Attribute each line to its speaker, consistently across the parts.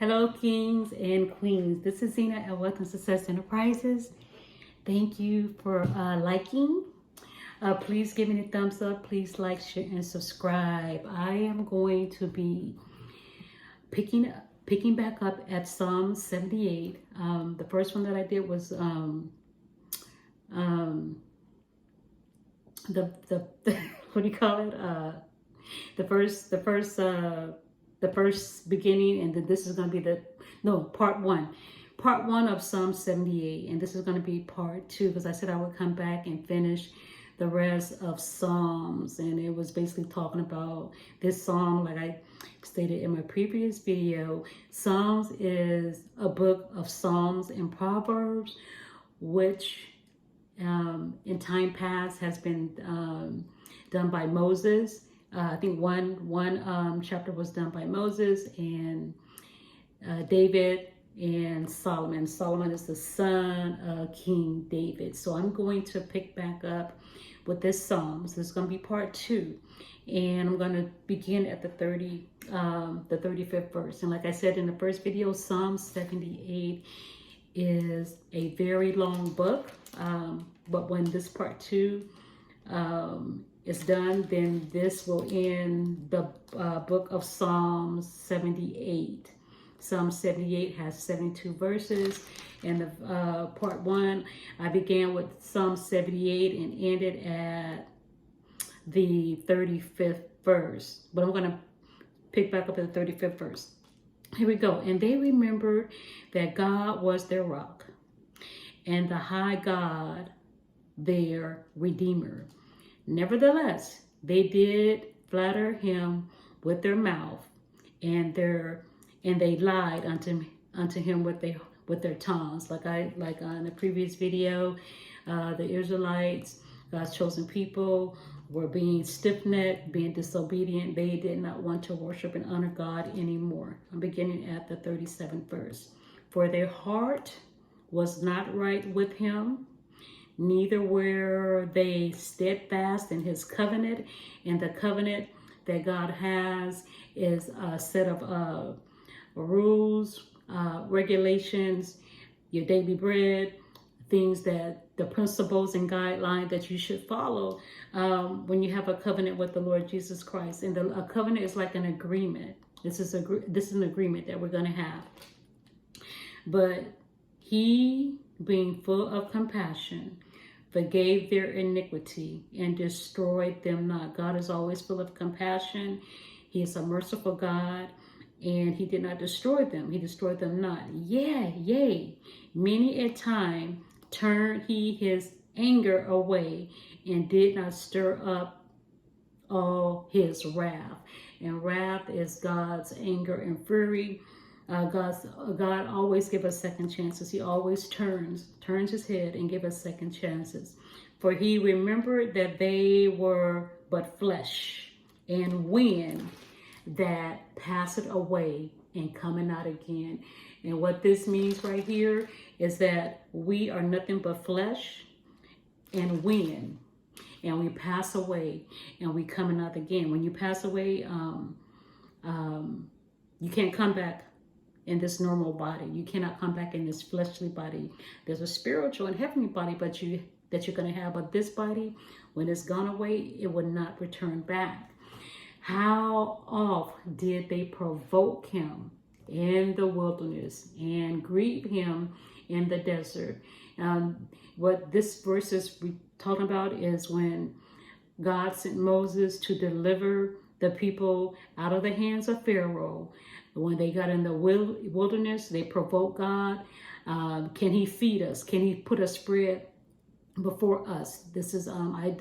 Speaker 1: Hello, kings and queens. This is Zena at Wealth and Success Enterprises. Thank you for liking. Please give me a thumbs up. Please like, share, and subscribe. I am going to be picking back up at Psalm 78. The first one that I did was the what do you call it? The first beginning, and then this is going to be part one of Psalm 78, and this is going to be part two, because I said I would come back and finish the rest of Psalms. And it was basically talking about this psalm, like I stated in my previous video. Psalms is a book of Psalms and Proverbs, which in time past has been done by Moses. I think one chapter was done by Moses and David and Solomon. Solomon is the son of King David. So I'm going to pick back up with this psalm. So this is going to be part two, and I'm going to begin at the 35th verse. And like I said in the first video, Psalm 78 is a very long book, but when this part two is done, then this will end the book of Psalms 78. Psalm 78 has 72 verses, and the part one, I began with Psalm 78 and ended at the 35th verse. But I'm going to pick back up at the 35th verse. Here we go. And they remembered that God was their rock, and the high God their Redeemer. Nevertheless, they did flatter him with their mouth, and they lied unto him with their tongues. Like on the previous video, the Israelites, God's chosen people, were being stiff-necked, being disobedient. They did not want to worship and honor God anymore. I'm beginning at the 37th verse. For their heart was not right with him, neither were they steadfast in his covenant. And the covenant that God has is a set of rules, regulations, your daily bread, things that the principles and guidelines that you should follow when you have a covenant with the Lord Jesus Christ. And a covenant is like an agreement. This is an agreement that we're going to have. But he, being full of compassion, forgave their iniquity and destroyed them not. God is always full of compassion. He is a merciful God, and he did not destroy them. He destroyed them not. Yea, many a time turned he his anger away, and did not stir up all his wrath. And wrath is God's anger and fury. God always gives us second chances. He always turns his head and gives us second chances. For he remembered that they were but flesh and wind that passeth away and coming not again. And what this means right here is that we are nothing but flesh and wind, and we pass away and we coming out again. When you pass away, you can't come back in this normal body. You cannot come back in this fleshly body. There's a spiritual and heavenly body that you're going to have, but this body, when it's gone away, it will not return back. How oft did they provoke him in the wilderness and grieve him in the desert? What this verse is talking about is when God sent Moses to deliver the people out of the hands of Pharaoh. When they got in the wilderness, they provoked God. Can he feed us? Can he put a spread before us? This is I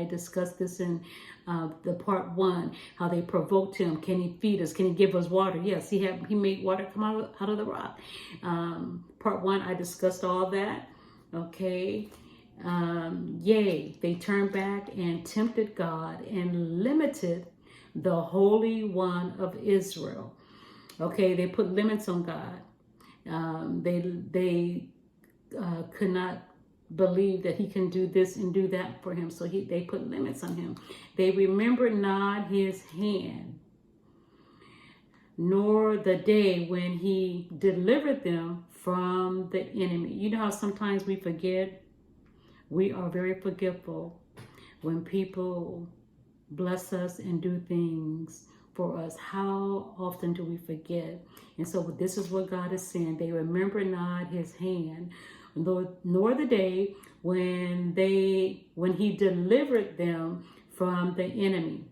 Speaker 1: discussed this in the part one, how they provoked him. Can he feed us? Can he give us water? Yes, he made water come out of the rock. Part one, I discussed all that. Okay. Yea, they turned back and tempted God and limited the Holy One of Israel. Okay, they put limits on God. They could not believe that he can do this and do that for him. So they put limits on him. They remembered not his hand, nor the day when he delivered them from the enemy. You know how sometimes we forget? We are very forgetful when people bless us and do things for us. How often do we forget? And so this is what God is saying. They remember not his hand, nor the day when he delivered them from the enemy.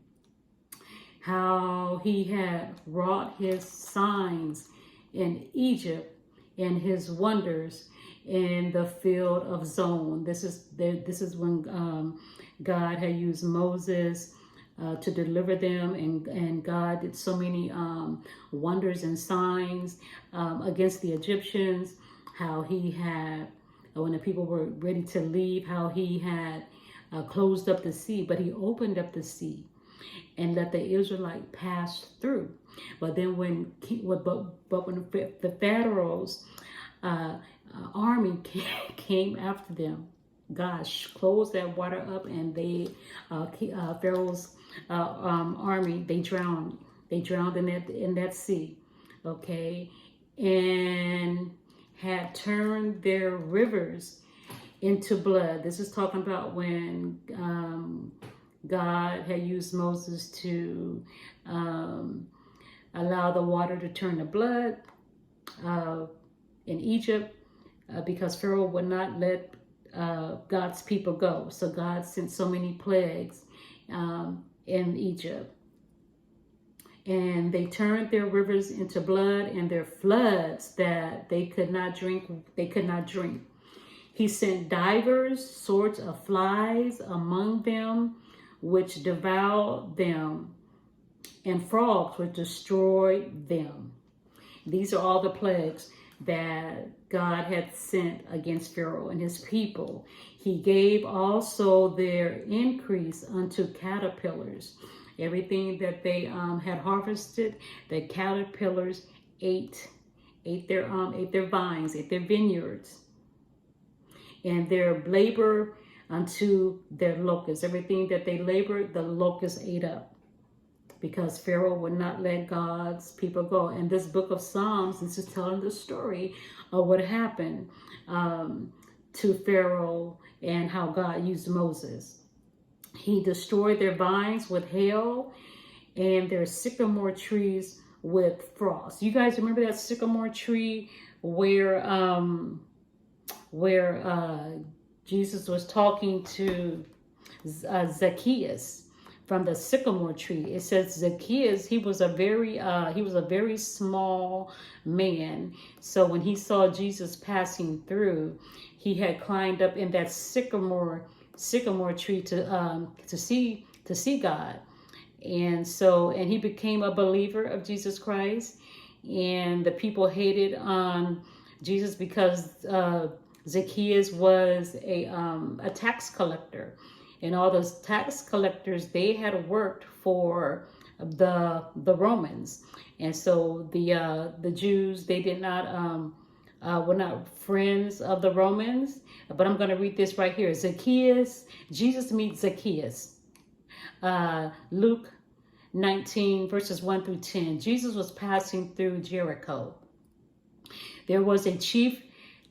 Speaker 1: How he had wrought his signs in Egypt and his wonders in the field of Zon. This is when God had used Moses to deliver them, and God did so many wonders and signs against the Egyptians. How he had, when the people were ready to leave, how he had closed up the sea, but he opened up the sea and let the Israelite pass through. But then when the Pharaoh's army came after them, God closed that water up, and Pharaoh's army, they drowned in that sea, okay, and had turned their rivers into blood. This is talking about when God had used Moses to allow the water to turn to blood in Egypt, because Pharaoh would not let God's people go. So God sent so many plagues in Egypt. And they turned their rivers into blood, and their floods that they could not drink. He sent divers sorts of flies among them, which devoured them, and frogs which destroyed them. These are all the plagues that God had sent against Pharaoh and his people. He gave also their increase unto caterpillars. Everything that they had harvested, the caterpillars ate their vines, ate their vineyards, and their labor unto their locusts. Everything that they labored, the locusts ate up, because Pharaoh would not let God's people go. And this book of Psalms, this is telling the story of what happened to Pharaoh and how God used Moses. He destroyed their vines with hail and their sycamore trees with frost. You guys remember that sycamore tree where Jesus was talking to Zacchaeus from the sycamore tree? It says Zacchaeus, he was a very small man. So when he saw Jesus passing through, he had climbed up in that sycamore tree to see God. And he became a believer of Jesus Christ. And the people hated on Jesus because Zacchaeus was a tax collector. And all those tax collectors, they had worked for the Romans. And so the Jews, they did not were not friends of the Romans. But I'm going to read this right here. Zacchaeus, Jesus meets Zacchaeus. Luke 19 verses 1 through 10. Jesus was passing through Jericho. There was a chief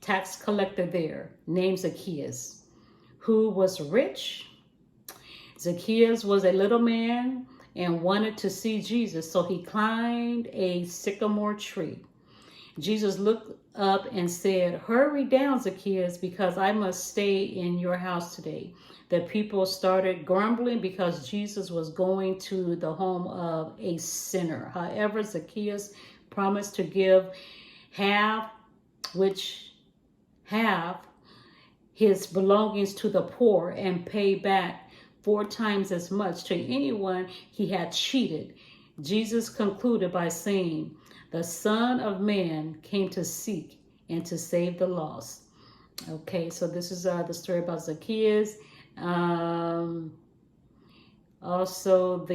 Speaker 1: tax collector there named Zacchaeus, who was rich. Zacchaeus was a little man and wanted to see Jesus, so he climbed a sycamore tree. Jesus looked up and said, "Hurry down, Zacchaeus, because I must stay in your house today." The people started grumbling because Jesus was going to the home of a sinner. However, Zacchaeus promised to give half his belongings to the poor and pay back 4 times as much to anyone he had cheated. Jesus concluded by saying, "The Son of Man came to seek and to save the lost." Okay, so this is the story about Zacchaeus. Also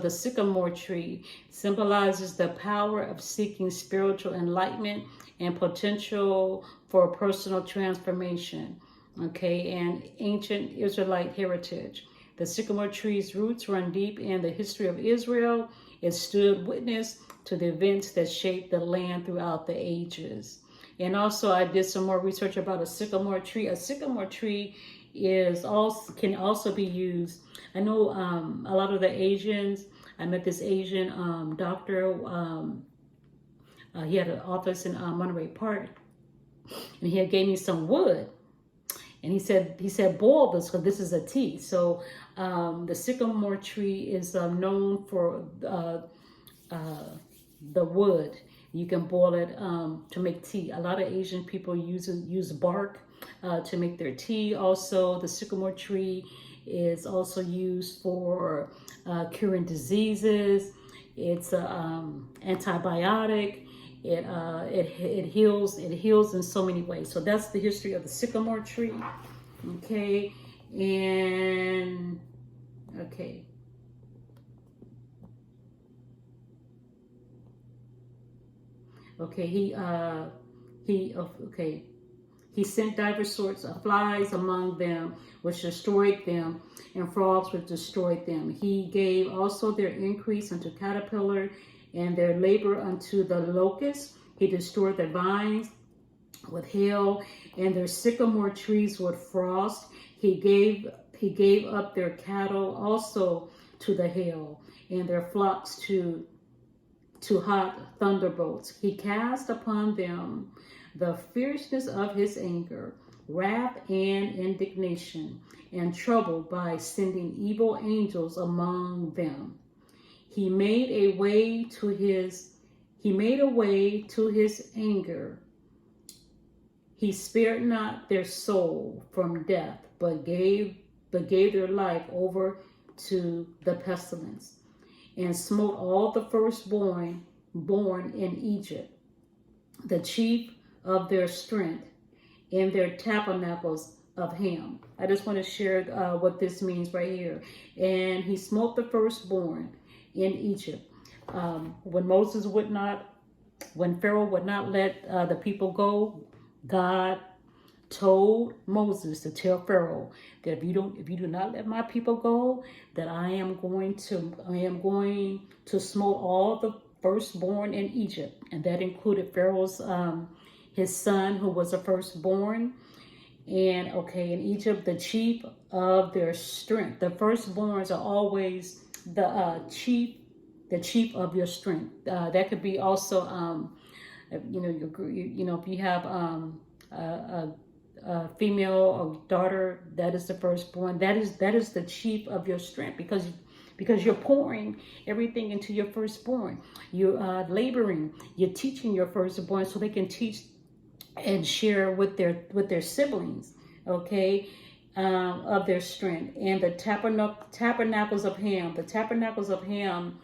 Speaker 1: the sycamore tree symbolizes the power of seeking spiritual enlightenment and potential for personal transformation. Okay, and ancient Israelite heritage. The sycamore tree's roots run deep in the history of Israel. It stood witness to the events that shaped the land throughout the ages. And also I did some more research about a sycamore tree. A sycamore tree can also be used. I know a lot of the Asians, I met this Asian doctor. He had an office in Monterey Park, and he had gave me some wood. And he said, boil this because this is a tea. So the sycamore tree is known for the wood. You can boil it to make tea. A lot of Asian people use bark to make their tea. Also, the sycamore tree is also used for curing diseases. It's an antibiotic. It heals in so many ways. So that's the history of the sycamore tree. Okay, and okay. Okay, he sent diverse sorts of flies among them, which destroyed them, and frogs which destroyed them. He gave also their increase unto caterpillar, and their labor unto the locust. He destroyed their vines with hail, and their sycamore trees with frost. He gave up their cattle also to the hail, and their flocks to hot thunderbolts. He cast upon them the fierceness of his anger, wrath and indignation, and trouble by sending evil angels among them. He made a way to his anger. He spared not their soul from death, but gave their life over to the pestilence, and smote all the firstborn born in Egypt, the chief of their strength, in their tabernacles of Ham. I just want to share what this means right here. And he smote the firstborn in Egypt. When Pharaoh would not let the people go, God told Moses to tell Pharaoh that if you do not let my people go, that I am going to smote all the firstborn in Egypt, and that included Pharaoh's his son, who was the firstborn. And in Egypt, the chief of their strength. The firstborns are always the chief of your strength. That could be also if you have a female or daughter, that is the firstborn. That is the chief of your strength, because you're pouring everything into your firstborn. You're laboring. You're teaching your firstborn so they can teach and share with their siblings. Of their strength. And the tabernacles of Ham. The tabernacles of Ham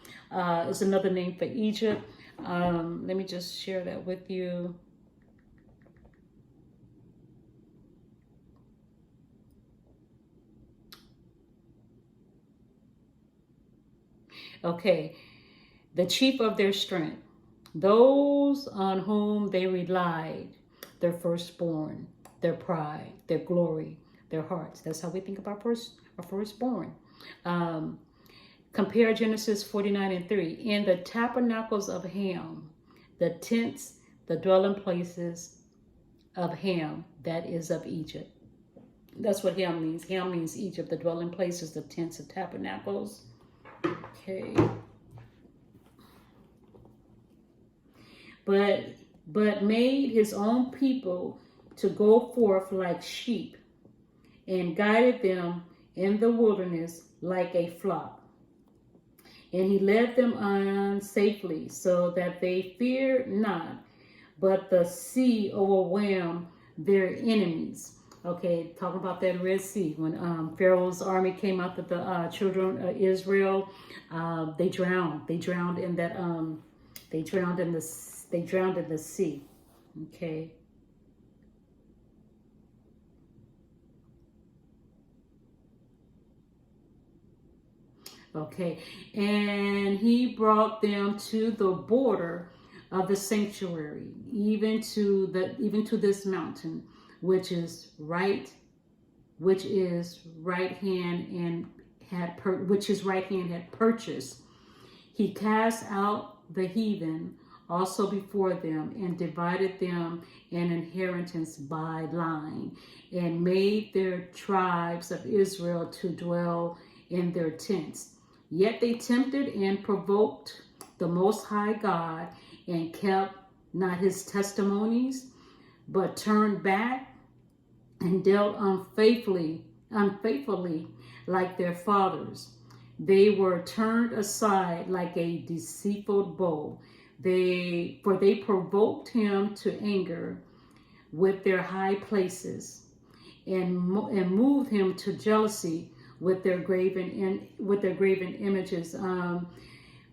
Speaker 1: is another name for Egypt. Let me just share that with you. The chief of their strength, those on whom they relied, their firstborn, their pride, their glory, their hearts. That's how we think about our firstborn. Compare Genesis 49:3. In the tabernacles of Ham, the tents, the dwelling places of Ham, that is of Egypt. That's what Ham means. Ham means Egypt, the dwelling places, the tents, the tabernacles. But made his own people to go forth like sheep, and guided them in the wilderness like a flock. And he led them on safely, so that they feared not, but the sea overwhelmed their enemies. Talking about that Red Sea, when Pharaoh's army came out with the children of Israel, they drowned. They drowned in that. They drowned in the sea. And he brought them to the border of the sanctuary, even to this mountain, which is right hand which his right hand had purchased. He cast out the heathen also before them, and divided them an inheritance by line, and made their tribes of Israel to dwell in their tents. Yet they tempted and provoked the Most High God, and kept not his testimonies, but turned back and dealt unfaithfully like their fathers. They were turned aside like a deceitful bow. For they provoked him to anger with their high places, and moved him to jealousy with their graven images.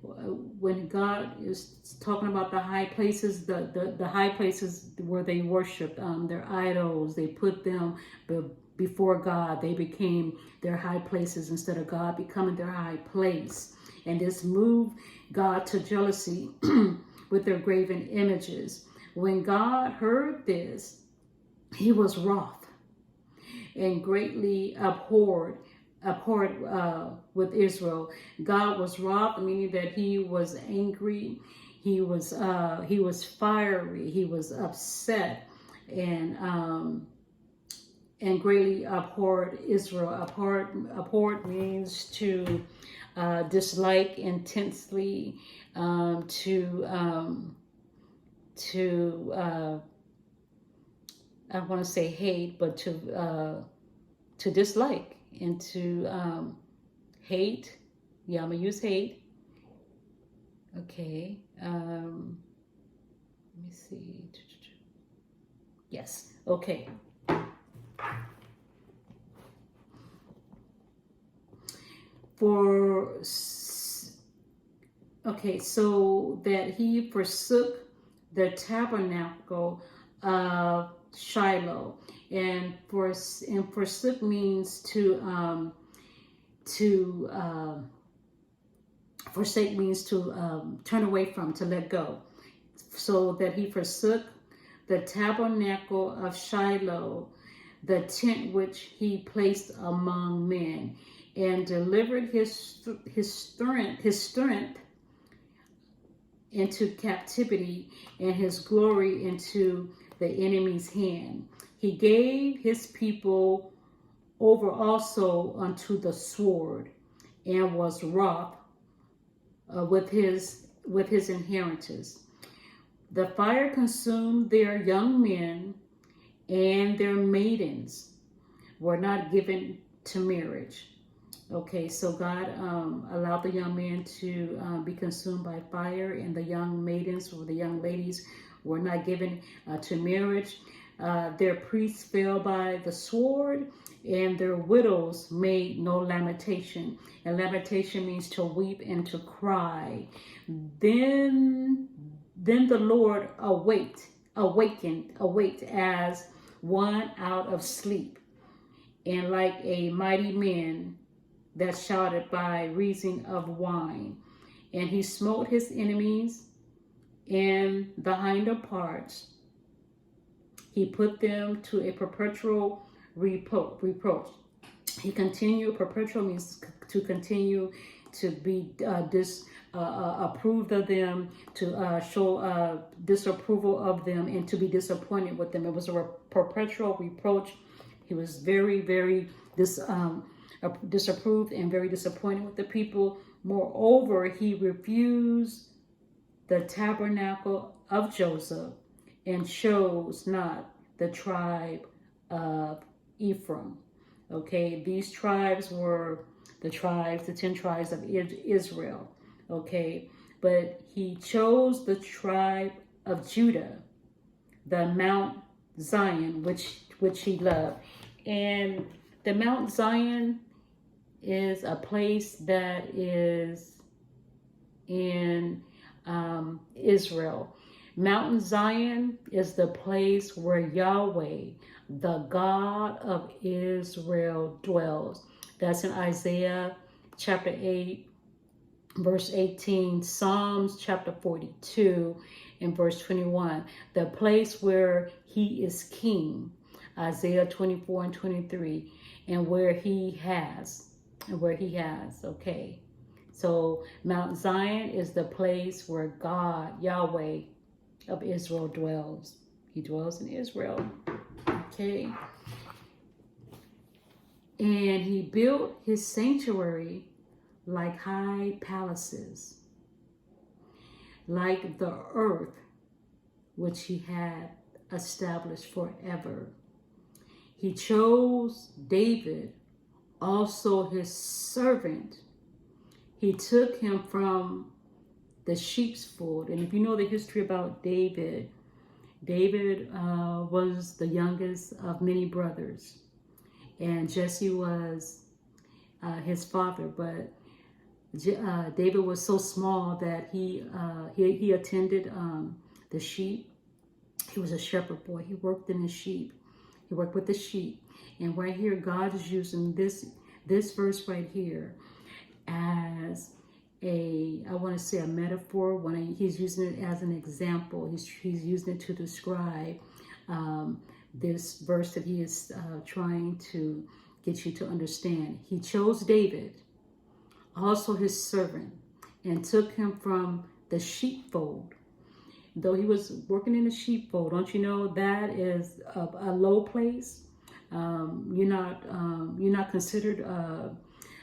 Speaker 1: When God is talking about the high places, the high places where they worshiped their idols, they put them before God. They became their high places instead of God becoming their high place. And this moved God to jealousy with their graven images. When God heard this, he was wroth and greatly abhorred with Israel. God was wroth, meaning that he was angry, he was fiery, he was upset, and greatly abhorred Israel. Abhorred means to dislike intensely, to I want to say hate, but to dislike and to hate. Yeah, I'm gonna use hate. Okay. Let me see. Yes. Okay. So that he forsook the tabernacle of Shiloh, and forsook means forsake means to turn away from, to let go. So that he forsook the tabernacle of Shiloh, the tent which he placed among men, and delivered his strength into captivity, and his glory into the enemy's hand. He gave his people over also unto the sword, and was wroth with his inheritance. The fire consumed their young men, and their maidens were not given to marriage. Okay, so God allowed the young men to be consumed by fire, and the young maidens, or the young ladies, were not given to marriage. Their priests fell by the sword, and their widows made no lamentation. And lamentation means to weep and to cry. Then the Lord awaked as one out of sleep, and like a mighty man that shouted by reason of wine. And he smote his enemies in the hinder parts. He put them to a perpetual reproach. He continued. Perpetual means to continue to be approved of them, to show disapproval of them, and to be disappointed with them. It was a perpetual reproach. He was very, very disapproved and very disappointed with the people. Moreover, he refused the tabernacle of Joseph, and chose not the tribe of Ephraim. Okay, these tribes were the 10 tribes of Israel. Okay, but he chose the tribe of Judah, the Mount Zion, which he loved. And the Mount Zion is a place that is in Israel. Mountain Zion is the place where Yahweh, the God of Israel, dwells. That's in Isaiah chapter 8, verse 18, Psalms chapter 42, and verse 21. The place where he is king, Isaiah 24 and 23, and where he has where he has. Okay. So Mount Zion is the place where God, Yahweh of Israel dwells. He dwells in Israel. Okay. And he built his sanctuary like high palaces, like the earth which he had established forever. He chose David, also his servant. He took him from the sheepfold. And if you know the history about David, David was the youngest of many brothers. And Jesse was his father. But David was so small that he attended the sheep. He was a shepherd boy. He worked in the sheep. He worked with the sheep. And right here, God is using this verse right here as I want to say a metaphor. When he's using it as an example, he's using it to describe this verse that he is trying to get you to understand. He chose David, also his servant, and took him from the sheepfold. Though he was working in the sheepfold, don't you know that is a low place? You're not considered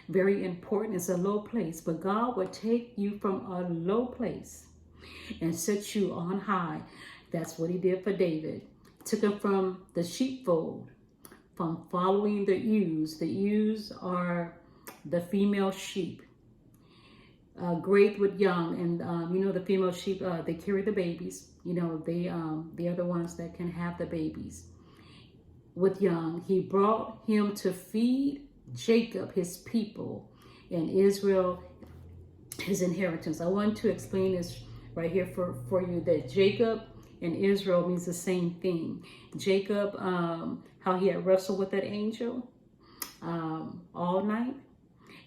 Speaker 1: very important. It's a low place, but God would take you from a low place and set you on high. That's what he did for David. Took him from the sheepfold, from following the ewes. The ewes are the female sheep, great with young, and you know the female sheep, they carry the babies. You know, they are the ones that can have the babies with young. He brought him to feed Jacob, his people, and Israel, his inheritance. I want to explain this right here for you, that Jacob and Israel means the same thing. Jacob, how he had wrestled with that angel all night,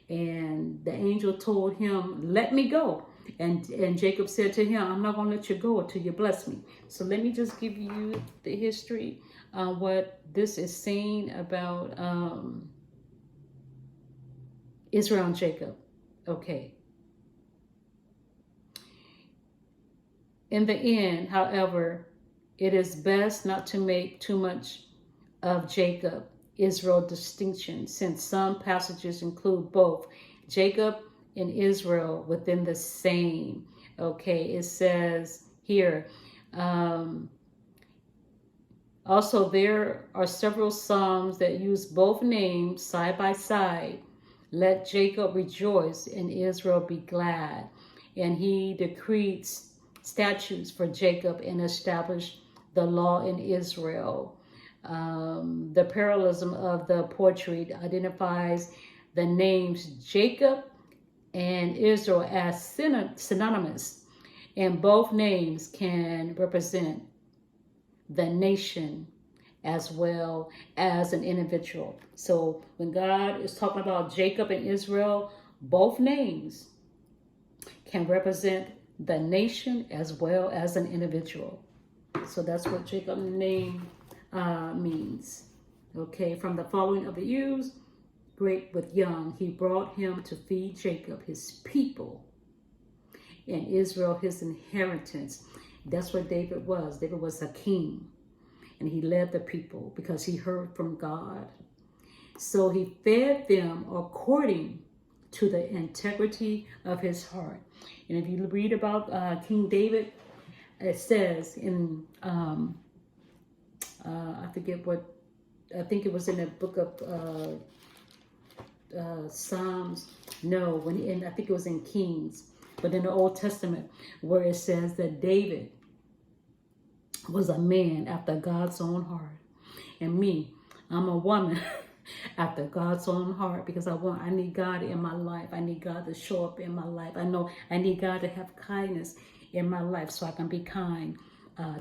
Speaker 1: and the angel told him, let me go. And Jacob said to him, I'm not going to let you go until you bless me. So let me just give you the history, what this is saying about Israel and Jacob. Okay. In the end, however, it is best not to make too much of Jacob Israel distinction, since some passages include both Jacob and Israel within the same. Okay, it says here, also there are several Psalms that use both names side by side. Let Jacob rejoice and Israel be glad. And he decreed statutes for Jacob and established the law in Israel. The parallelism of the poetry identifies the names Jacob and Israel as synonymous, and both names can represent the nation as well as an individual. So when God is talking about Jacob and Israel, both names can represent the nation as well as an individual. So that's what Jacob's name means. Okay, from the following of the ewes, great with young, he brought him to feed Jacob, his people, and Israel, his inheritance. That's what David was. David was a king, and he led the people because he heard from God. So he fed them according to the integrity of his heart. And if you read about King David, it says in I think it was in the book of Psalms. No, I think it was in Kings, but in the Old Testament, where it says that David was a man after God's own heart. And me, I'm a woman after God's own heart, because I need God in my life. I need God to show up in my life. I know I need God to have kindness in my life so I can be kind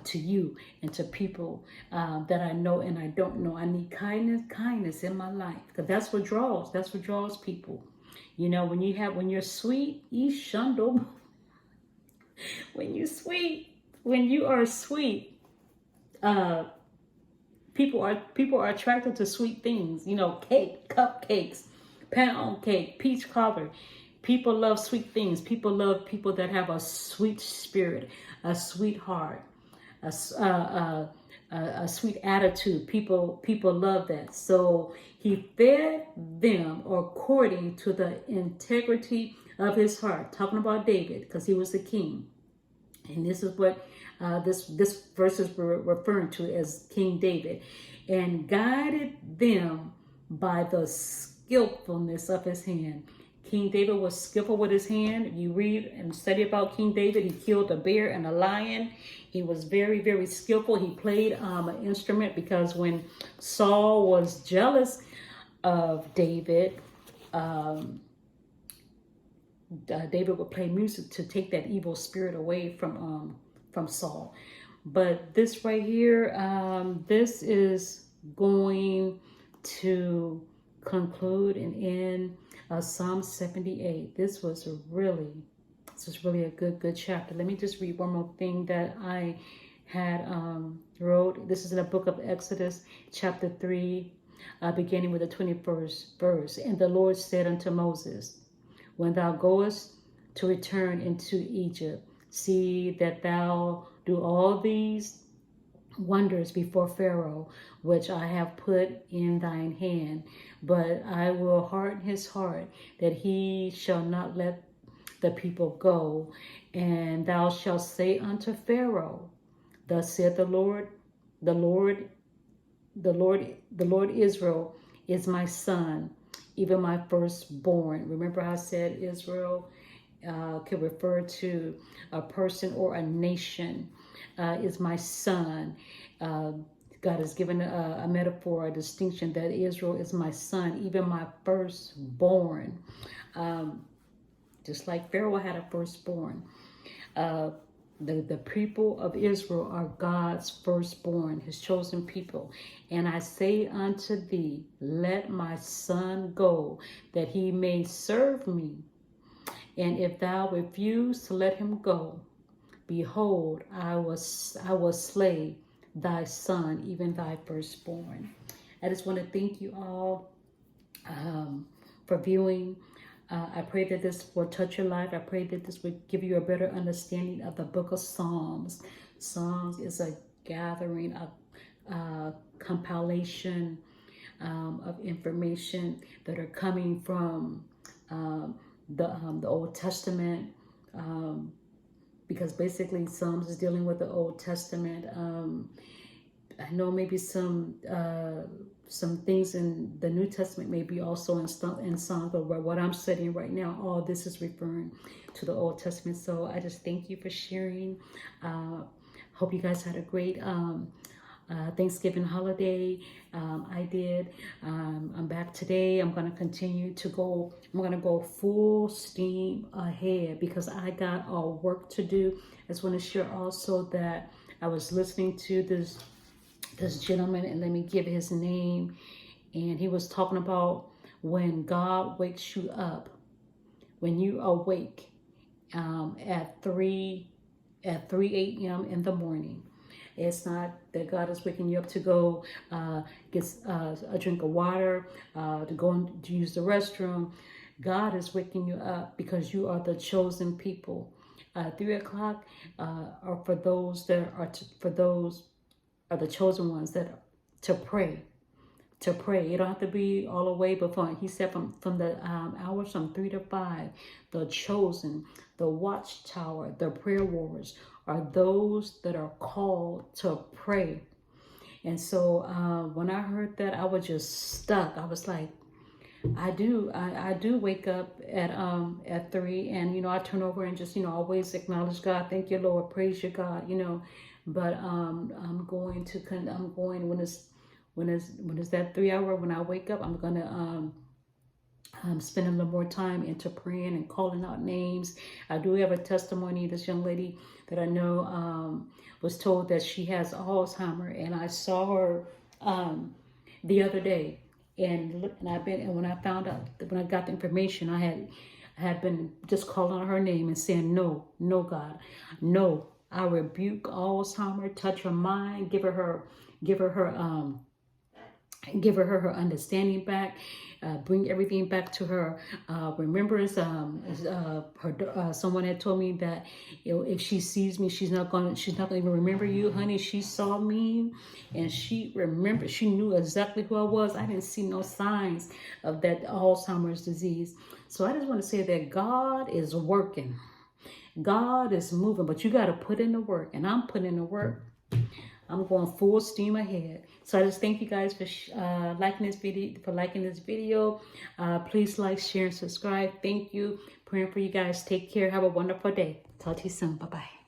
Speaker 1: to you and to people that I know and I don't know. I need kindness in my life, because that's what draws people. You know, when you're sweet, when you are sweet, people are attracted to sweet things. You know, cupcakes, pound cake, peach cobbler. People love sweet things. People love people that have a sweet spirit, a sweet heart, a sweet attitude. People love that. So he fed them according to the integrity of his heart. Talking about David, because he was the king. And this is what this verse is referring to as King David. And guided them by the skillfulness of his hand. King David was skillful with his hand. If you read and study about King David, he killed a bear and a lion. He was very, very skillful. He played an instrument, because when Saul was jealous of David, David would play music to take that evil spirit away from Saul. But this right here, this is going to conclude and end Psalm 78. This was really a good chapter. Let me just read one more thing that I had wrote. This is in the book of Exodus, chapter 3, beginning with the 21st verse. And the Lord said unto Moses, when thou goest to return into Egypt, see that thou do all these wonders before Pharaoh, which I have put in thine hand. But I will harden his heart, that he shall not let the people go. And thou shalt say unto Pharaoh, thus saith the Lord Israel is my son, even my firstborn. Remember how I said Israel could refer to a person or a nation. Is my son. God has given a metaphor, a distinction, that Israel is my son, even my firstborn. Just like Pharaoh had a firstborn. The people of Israel are God's firstborn, his chosen people. And I say unto thee, let my son go, that he may serve me. And if thou refuse to let him go, behold, I will slay thy son, even thy firstborn. I just want to thank you all for viewing. I pray that this will touch your life. I pray that this will give you a better understanding of the book of Psalms. Psalms is a gathering, a compilation of information that are coming from the Old Testament, because basically Psalms is dealing with the Old Testament. I know maybe some things in the New Testament may be also in Psalms, but what I'm studying right now, all this is referring to the Old Testament. So I just thank you for sharing. Hope you guys had a great Thanksgiving holiday. I did. I'm back today. I'm going to continue to go. I'm going to go full steam ahead because I got work to do. I just want to share also that I was listening to this gentleman, and let me give his name. And he was talking about when God wakes you up, when you awake at 3 a.m. in the morning. It's not that God is waking you up to go get a drink of water, to go to use the restroom. God is waking you up because you are the chosen people. 3 o'clock are for those that are the chosen ones that are to pray. To pray. You don't have to be all the way, but he said from the hours from 3 to 5, the chosen, the watchtower, the prayer warriors are those that are called to pray. And so when I heard that, I was just stuck. I was like, I do wake up at 3, and I turn over and just always acknowledge God. Thank you, Lord. Praise you, God. But I'm going when it's that 3 hour, when I wake up, I'm gonna spend a little more time into praying and calling out names. I do have a testimony. This young lady that I know was told that she has Alzheimer's, and I saw her the other day, and when I found out, when I got the information, I had been just calling her name and saying, no, God, no. I rebuke Alzheimer's, touch her mind, give her give her understanding back, bring everything back to her remembrance. Someone had told me that, you know, if she sees me, she's not gonna even remember you, honey. She saw me and she remembered. She knew exactly who I was. I didn't see no signs of that Alzheimer's disease. So I just want to say that God is working. God is moving, but you got to put in the work, and I'm putting in the work. I'm going full steam ahead. So I just thank you guys for liking this video. Please like, share, and subscribe. Thank you. Praying for you guys. Take care. Have a wonderful day. Talk to you soon. Bye-bye.